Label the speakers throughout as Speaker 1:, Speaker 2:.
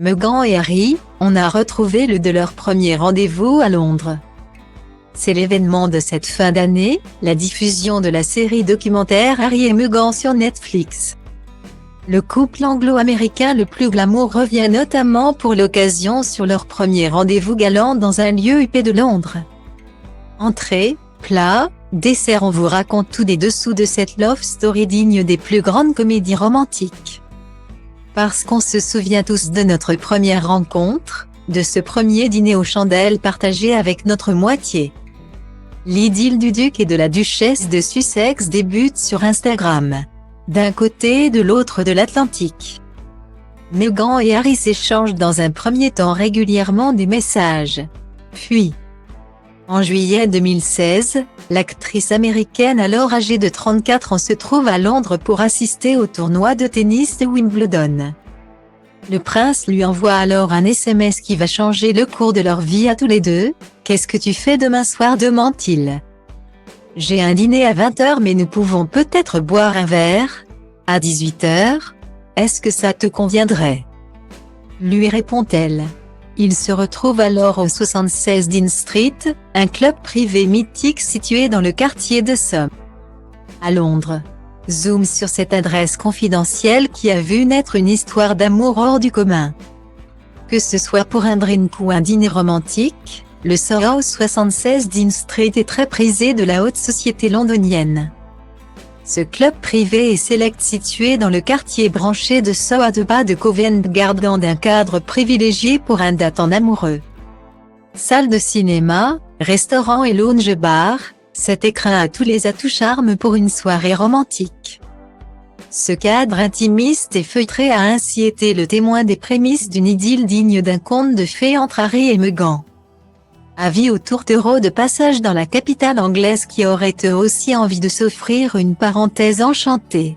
Speaker 1: Meghan et Harry, on a retrouvé le de leur premier rendez-vous à Londres. C'est l'événement de cette fin d'année, la diffusion de la série documentaire Harry et Meghan sur Netflix. Le couple anglo-américain le plus glamour revient notamment pour l'occasion sur leur premier rendez-vous galant dans un lieu huppé de Londres. Entrée, plat, dessert, on vous raconte tout des dessous de cette love story digne des plus grandes comédies romantiques. Parce qu'on se souvient tous de notre première rencontre, de ce premier dîner aux chandelles partagé avec notre moitié. L'idylle du duc et de la duchesse de Sussex débute sur Instagram. D'un côté et de l'autre de l'Atlantique. Meghan et Harry s'échangent dans un premier temps régulièrement des messages. Puis, en juillet 2016, l'actrice américaine alors âgée de 34 ans se trouve à Londres pour assister au tournoi de tennis de Wimbledon. Le prince lui envoie alors un SMS qui va changer le cours de leur vie à tous les deux. « Qu'est-ce que tu fais demain soir ?» demande-t-il. « J'ai un dîner à 20h mais nous pouvons peut-être boire un verre à 18h. Est-ce que ça te conviendrait ?» lui répond-elle. Il se retrouve alors au 76 Dean Street, un club privé mythique situé dans le quartier de Soho, à Londres. Zoom sur cette adresse confidentielle qui a vu naître une histoire d'amour hors du commun. Que ce soit pour un drink ou un dîner romantique, le Soho 76 Dean Street est très prisé de la haute société londonienne. Ce club privé est select situé dans le quartier branché de Soho à 2 pas de Covent Garden d'un cadre privilégié pour un date en amoureux. Salle de cinéma, restaurant et lounge bar, cet écrin a tous les atouts charme pour une soirée romantique. Ce cadre intimiste et feutré a ainsi été le témoin des prémices d'une idylle digne d'un conte de fées entre Harry et Meghan. Avis aux tourtereaux de passage dans la capitale anglaise qui auraient eux aussi envie de s'offrir une parenthèse enchantée.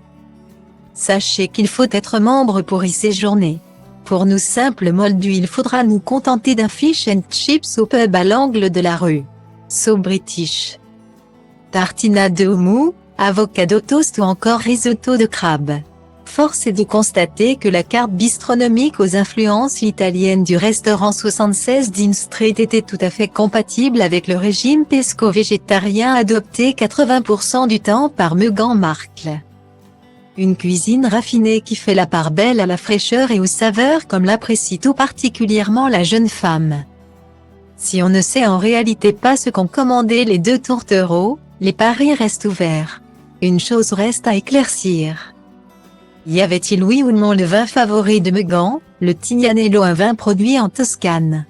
Speaker 1: Sachez qu'il faut être membre pour y séjourner. Pour nous simples moldus, il faudra nous contenter d'un fish and chips au pub à l'angle de la rue. So British. Tartinade de houmous, avocado toast ou encore risotto de crabe. Force est de constater que la carte bistronomique aux influences italiennes du restaurant 76 Dean Street était tout à fait compatible avec le régime pesco-végétarien adopté 80% du temps par Meghan Markle. Une cuisine raffinée qui fait la part belle à la fraîcheur et aux saveurs comme l'apprécie tout particulièrement la jeune femme. Si on ne sait en réalité pas ce qu'ont commandé les deux tourtereaux, les paris restent ouverts. Une chose reste à éclaircir. Y avait-il oui ou non le vin favori de Meghan, le Tignanello, un vin produit en Toscane,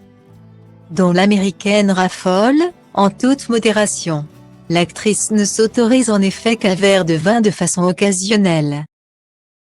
Speaker 1: dont l'américaine raffole, en toute modération. L'actrice ne s'autorise en effet qu'un verre de vin de façon occasionnelle.